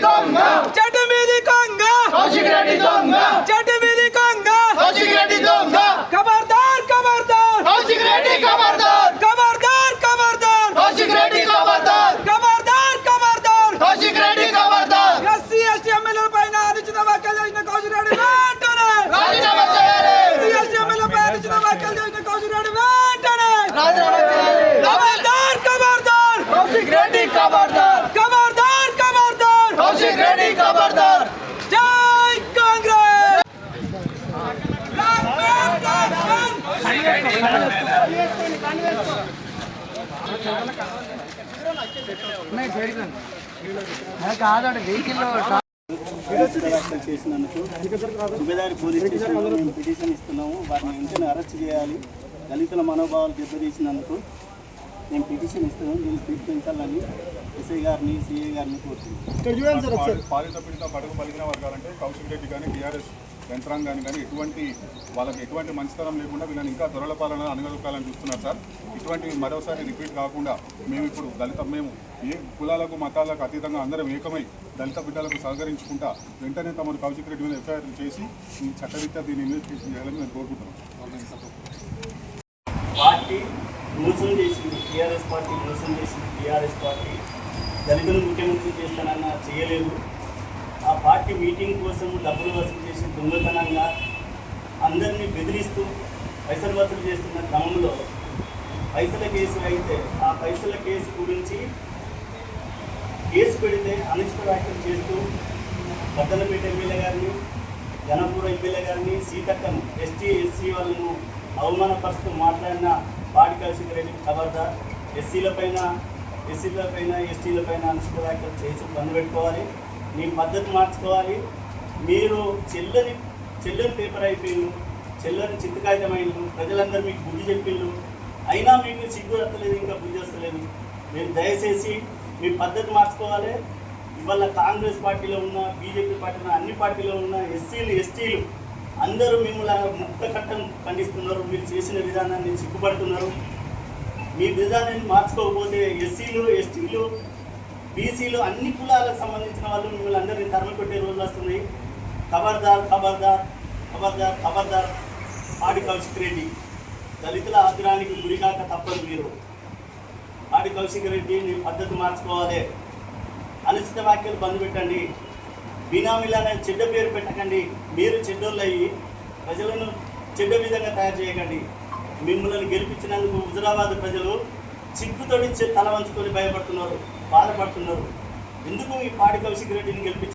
దొంగ చటమీది కొంగ కౌశిక్ రెడ్డి దొంగ చటమీది కొంగ కౌశిక్ రెడ్డి దొంగ ఖబర్దార్ ఖబర్దార్ కౌశిక్ రెడ్డి ఖబర్దార్ ఖబర్దార్ ఖబర్దార్ కౌశిక్ రెడ్డి ఖబర్దార్ ఖబర్దార్ ఖబర్దార్ కౌశిక్ రెడ్డి ఖబర్దార్ ఎస్సీ ఎస్టీ ఎమ్మెల్యేల పైన అనుచిత వ్యాఖ్యలు చేసిన కౌశిక్ రెడ్డి వెంటనే రాజీనామా చేయాలి ఎస్సీ ఎస్టీ ఎమ్మెల్యేలపై అనుచిత వ్యాఖ్యలు చేసిన కౌశిక్ రెడ్డి వెంటనే రాజీనామా చేయాలి ఖబర్దార్ ఖబర్దార్ కౌశిక్ రెడ్డి ఖబర్దార్ ఖబర్దార్ ఖబర్దార్ కౌశిక్ రెడ్డి ఖబర్దార్ జై కాంగ్రెస్ కాదండి వెహికల్లో చేసినందుకు సుబేదారి పోలీస్ స్టేషన్లో మేము పిటిషన్ ఇస్తున్నాము. వారిని వెంటనే అరెస్ట్ చేయాలి. దళితుల మనోభావాలు దెబ్బతీసినందుకు మేము పిటిషన్ ఇస్తున్నాము. దీన్ని స్వీకరించాలని ఎస్ఐ గారిని సిఐ గారిని కోరుతున్నాం. పాలిత పీడిత బడుగు బలిగిన వర్గాలంటే కౌశిక్ రెడ్డి కానీ టీఆర్ఎస్ యంత్రాంగాన్ని కానీ వాళ్ళకి ఎటువంటి మంచితనం లేకుండా వీళ్ళని ఇంకా దొరల పాలన అనుగదొక్కాలని చూస్తున్నారు సార్. ఇటువంటివి మరోసారి రిపీట్ కాకుండా మేము ఇప్పుడు మేము ఏ కులాలకు మతాలకు అతీతంగా అందరం ఏకమై దళిత బిడ్డలకు సహకరించుకుంటా వెంటనే తమను కౌశిక్ రెడ్డి మీద ఎఫ్ఐఆర్ చేసి ఈ చట్టరీత్యా దీన్ని ఇన్వెస్టిగేషన్ చేయాలని మేము కోరుకుంటున్నాం. పార్టీ మోసం చేసింది, టీఆర్ఎస్ పార్టీ మోసం చేసింది. టీఆర్ఎస్ పార్టీ దళితులు ముఖ్యమంత్రి చేస్తానన్నా చేయలేదు. ఆ పార్టీ మీటింగ్ కోసం డబ్బులు వసూలు చేసి దొంగతనంగా అందరినీ బెదిరిస్తూ పైసలు వసూలు చేస్తున్న క్రమంలో పైసల కేసు అయితే ఆ పైసల కేసు గురించి కేసు పెడితే అనుచిత వ్యాఖ్యలు చేస్తూ పద్దనపేట ఎమ్మెల్యే గారిని, గణపూర్ ఎమ్మెల్యే గారిని, సీతక్కను ఎస్టీ ఎస్సీ వాళ్ళను అవమానపరుస్తూ మాట్లాడిన పాడి కౌశిక్ రెడ్డి ఖబర్దార్. ఎస్సీలపైన ఎస్టీలపైన అనుచిత వ్యాఖ్యలు చేసి బంద్ పెట్టుకోవాలి. మీ పద్ధతి మార్చుకోవాలి. మీరు చెల్లని పేపర్ అయిపోయిండు, చెల్లని చిత్తకాయితమైండు. ప్రజలందరూ మీకు బుద్ధి చెప్పిండు, అయినా మీకు సిగ్గు వస్తలేదు, ఇంకా బుద్ధి వస్తలేదు. మీరు దయచేసి మీ పద్ధతి మార్చుకోవాలి. ఇవాళ కాంగ్రెస్ పార్టీలో ఉన్న, బీజేపీ పార్టీలో, అన్ని పార్టీలో ఉన్న ఎస్సీలు ఎస్టీలు అందరూ మిమ్మల్ని ముక్త కట్టం ఖండిస్తున్నారు. మీరు చేసిన విధానాన్ని సిగ్గుపడుతున్నారు. మీ విధానాన్ని మార్చుకోకపోతే ఎస్సీలు ఎస్టీలు బీసీలు అన్ని కులాలకు సంబంధించిన వాళ్ళు మిమ్మల్ని అందరినీ తరిమి కొట్టే రోజులు వస్తున్నాయి. ఖబర్దార్ ఖబర్దార్ ఖబర్దార్ ఖబర్దార్ పాడి కౌశిక్ రెడ్డి. దళితుల ఆగ్రహానికి గురికాక తప్పదు. మీరు పాడి కౌశిక్ రెడ్డి మీ పద్ధతి మార్చుకోవాలి. అనుచిత వ్యాఖ్యలు బంద్ పెట్టండి. బినామీలు అనే చెడ్డ పేరు పెట్టకండి. మీరు చెడ్డోళ్ళు అయ్యి ప్రజలను చెడ్డ విధంగా తయారు చేయకండి. మిమ్మల్ని గెలిపించినందుకు హుజురాబాద్ ప్రజలు చిక్కుతోడి తల వంచుకొని భయపడుతున్నారు, బాధపడుతున్నారు. ఎందుకు ఈ పాడి కౌశిక్ రెడ్డిని గెలిపించారు?